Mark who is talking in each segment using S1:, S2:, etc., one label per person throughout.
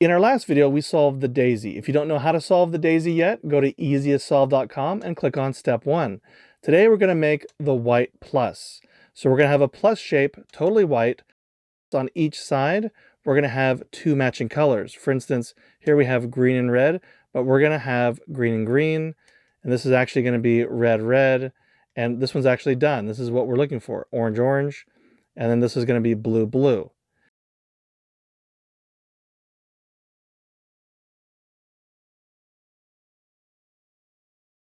S1: In our last video, we solved the daisy. If you don't know how to solve the daisy yet, go to easiestsolve.com and click on step 1. Today, we're going to make the white plus. So we're going to have a plus shape, totally white. On each side, we're going to have two matching colors. For instance, here we have green and red, but we're going to have green and green. And this is actually going to be red, red. And this one's actually done. This is what we're looking for, orange, orange. And then this is going to be blue, blue.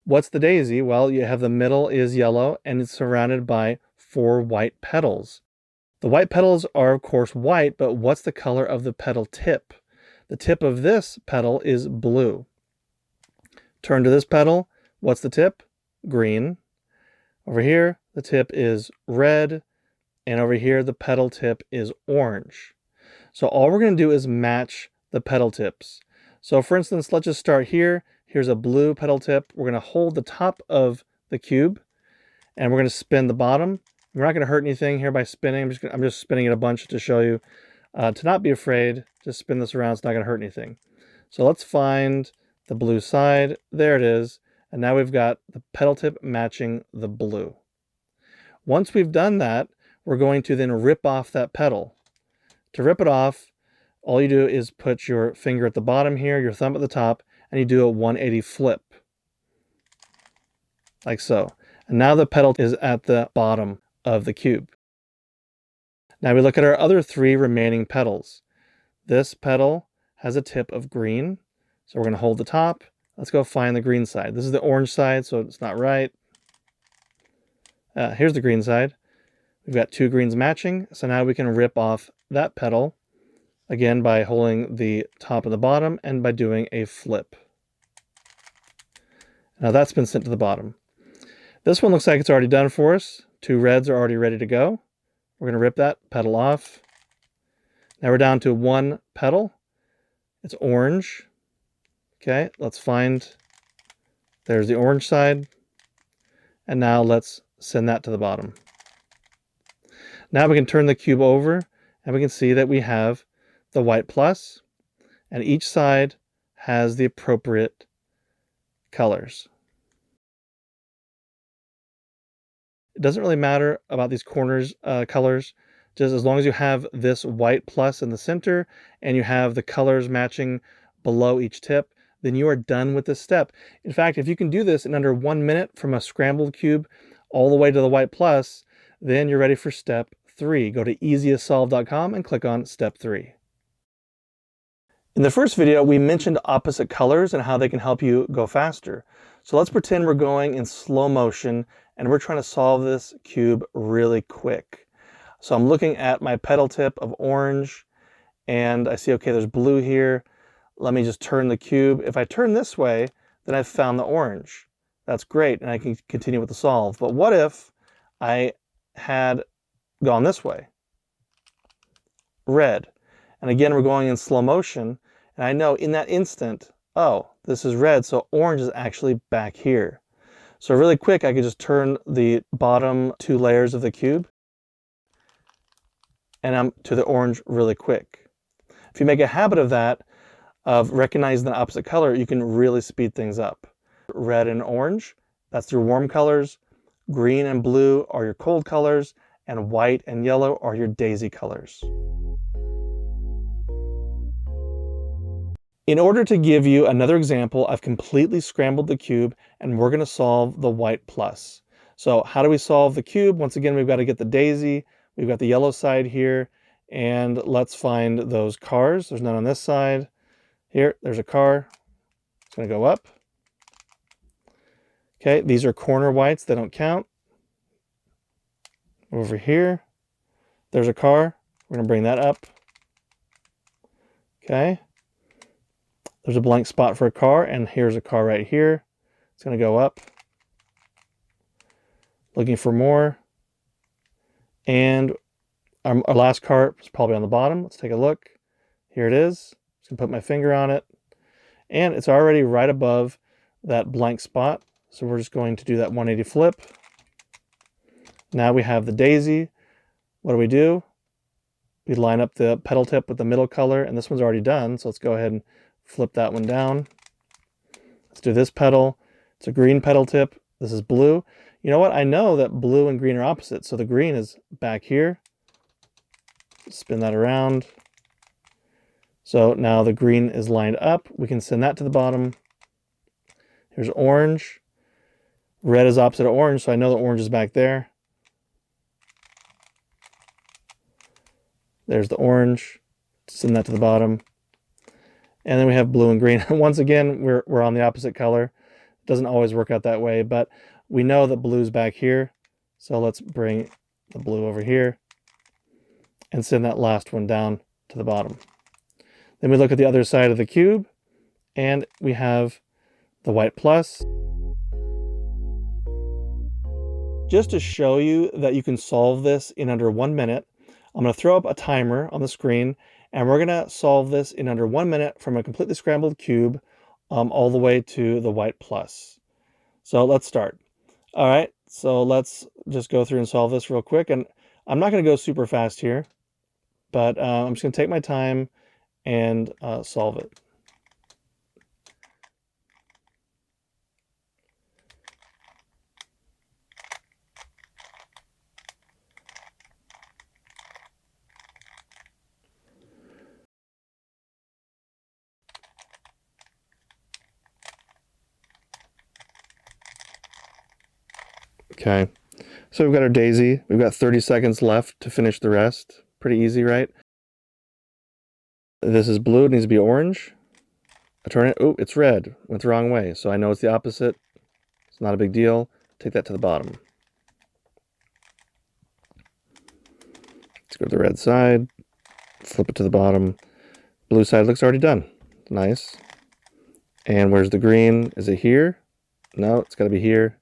S1: What's the daisy? Well, you have the middle is yellow and it's surrounded by 4 white petals. The white petals are of course white, but what's the color of the petal tip? The tip of this petal is blue. Turn to this petal. What's the tip? Green. Over here, the tip is red. And over here, the petal tip is orange. So all we're going to do is match the petal tips. So for instance, let's just start here. Here's a blue petal tip. We're going to hold the top of the cube and we're going to spin the bottom. We're not going to hurt anything here by spinning. I'm just spinning it a bunch to show you to not be afraid. Just spin this around. It's not going to hurt anything. So let's find the blue side. There it is. And now we've got the petal tip matching the blue. Once we've done that, we're going to then rip off that petal. To rip it off, all you do is put your finger at the bottom here, your thumb at the top, and you do a 180 flip. Like so. And now the petal is at the bottom of the cube. Now we look at our other 3 remaining petals. This petal has a tip of green. So we're going to hold the top. Let's go find the green side. This is the orange side, so it's not right. Here's the green side. We've got 2 greens matching. So now we can rip off that petal. Again, by holding the top and the bottom and by doing a flip. Now that's been sent to the bottom. This one looks like it's already done for us. 2 reds are already ready to go. We're going to rip that petal off. Now we're down to 1 petal. It's orange. Okay, let's find, there's the orange side. And now let's send that to the bottom. Now we can turn the cube over and we can see that we have the white plus, and each side has the appropriate colors. It doesn't really matter about these corners colors, just as long as you have this white plus in the center and you have the colors matching below each tip, then you are done with this step. In fact, if you can do this in under 1 minute from a scrambled cube all the way to the white plus, then you're ready for step 3. Go to easiestsolve.com and click on step 3. In the first video, we mentioned opposite colors and how they can help you go faster. So let's pretend we're going in slow motion and we're trying to solve this cube really quick. So I'm looking at my petal tip of orange and I see, okay, there's blue here. Let me just turn the cube. If I turn this way, then I've found the orange. That's great, and I can continue with the solve. But what if I had gone this way? Red. And again, we're going in slow motion. And I know in that instant, oh, this is red, so orange is actually back here. So really quick, I could just turn the bottom 2 layers of the cube and I'm to the orange really quick. If you make a habit of that, of recognizing the opposite color, you can really speed things up. Red and orange, that's your warm colors. Green and blue are your cold colors, and white and yellow are your daisy colors. In order to give you another example, I've completely scrambled the cube and we're going to solve the white plus. So how do we solve the cube? Once again, we've got to get the daisy. We've got the yellow side here, and let's find those cars. There's none on this side. Here, there's a car. It's going to go up. Okay, these are corner whites. They don't count. Over here, there's a car. We're going to bring that up. Okay. There's a blank spot for a car, and here's a car right here. It's going to go up. Looking for more. And our last car is probably on the bottom. Let's take a look. Here it is. Just going to put my finger on it. And it's already right above that blank spot. So we're just going to do that 180 flip. Now we have the daisy. What do? We line up the petal tip with the middle color, and this one's already done, so let's go ahead and flip that one down. Let's do this petal. It's a green petal tip. This is blue. You know what? I know that blue and green are opposite, so the green is back here. Spin that around. So now the green is lined up. We can send that to the bottom. Here's orange. Red is opposite of orange, so I know the orange is back there. There's the orange. Send that to the bottom. And then we have blue and green. Once again, we're on the opposite color. It doesn't always work out that way, but we know that blue's back here. So let's bring the blue over here and send that last one down to the bottom. Then we look at the other side of the cube, and we have the white plus. Just to show you that you can solve this in under 1 minute, I'm going to throw up a timer on the screen, and we're going to solve this in under 1 minute from a completely scrambled cube all the way to the white plus. So let's start. All right, so let's just go through and solve this real quick. And I'm not going to go super fast here, but I'm just going to take my time and solve it. Okay, so we've got our daisy. We've got 30 seconds left to finish the rest. Pretty easy, right? This is blue, it needs to be orange. I turn it, oh, it's red. Went the wrong way, so I know it's the opposite. It's not a big deal. Take that to the bottom. Let's go to the red side, flip it to the bottom. Blue side looks already done. Nice. And where's the green? Is it here? No, it's got to be here.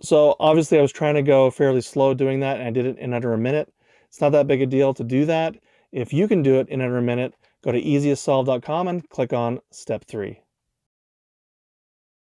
S1: So obviously I was trying to go fairly slow doing that, and I did it in under a minute. It's not that big a deal to do that. If you can do it in under a minute, go to easiestsolve.com and click on step 3.